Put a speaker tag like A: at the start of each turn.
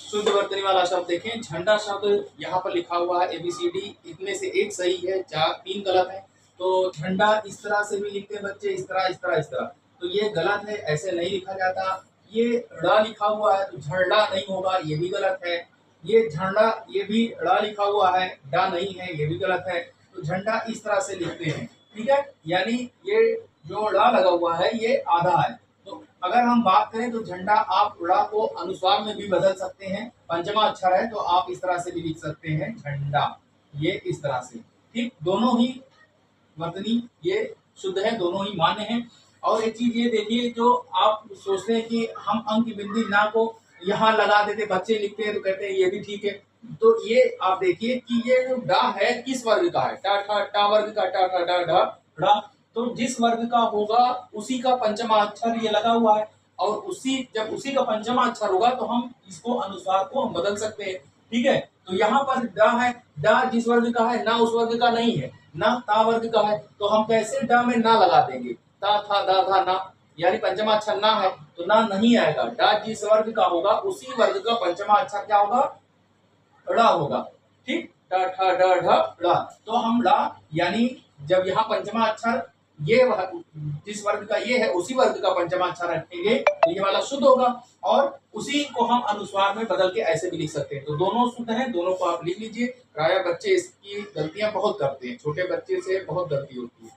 A: शुद्ध वर्तनी वाला शब्द देखें, झंडा शब्द यहाँ पर लिखा हुआ है ABCD, इनमें से एक सही है, तीन गलत है। तो झंडा इस तरह से भी लिखते हैं बच्चे, इस तरह इस तरह इस तरह, तो ये गलत है, ऐसे नहीं लिखा जाता। ये ड़ लिखा हुआ है तो झंडा नहीं होगा, ये भी गलत है। ये झंडा, ये भी ड़ लिखा हुआ है, डा नहीं है, ये भी गलत है। तो झंडा इस तरह से लिखते हैं, ठीक है। यानी ये जो ड़ लगा हुआ है ये आधा है। तो अगर हम बात करें तो झंडा आप ड़ को अनुस्वार में भी बदल सकते हैं, पंचमा अक्षर है तो आप इस तरह से भी लिख सकते हैं झंडा, ये इस तरह से, ठीक। दोनों ही वर्तनी ये शुद्ध है, दोनों ही मान्य है। और एक चीज ये देखिए, जो आप सोचते हैं कि हम अंक की बिंदी ना को यहाँ लगा देते, बच्चे लिखते हैं तो कहते हैं ये भी ठीक है। तो ये आप देखिए कि ये जो डा है किस वर्ग का है, टा ठा टा वर्ग का, टा ठा डा ढा ड़ा। तो जिस वर्ग का होगा उसी का पंचमा अक्षर ये लगा हुआ है, और जब उसी का पंचमा अक्षर होगा तो हम इसको अनुस्वार को हम बदल सकते हैं, ठीक है। तो यहाँ पर डा है, डा जिस वर्ग का है ना उस वर्ग का नहीं है, ना ता वर्ग का है, तो हम कैसे डा में ना लगा देंगे, ता था दा था ना, यानी पंचमा अक्षर ना है तो ना नहीं आएगा। डा जिस वर्ग का होगा उसी वर्ग का पंचमा अक्षर क्या होगा, ड़ा होगा, ठीक। टा ठा डा ढा ड़ा, तो हम ड़ा यानी जब यहाँ पंचमा अक्षर ये जिस वर्ग का ये है उसी वर्ग का पंचमा अक्षर रखेंगे तो ये वाला शुद्ध होगा, और उसी को हम अनुस्वार में बदल के ऐसे भी लिख सकते हैं। तो दोनों शुद्ध हैं, दोनों को आप लिख लीजिए। प्रायः बच्चे इसकी गलतियां बहुत करते हैं, छोटे बच्चे से बहुत गलती होती है।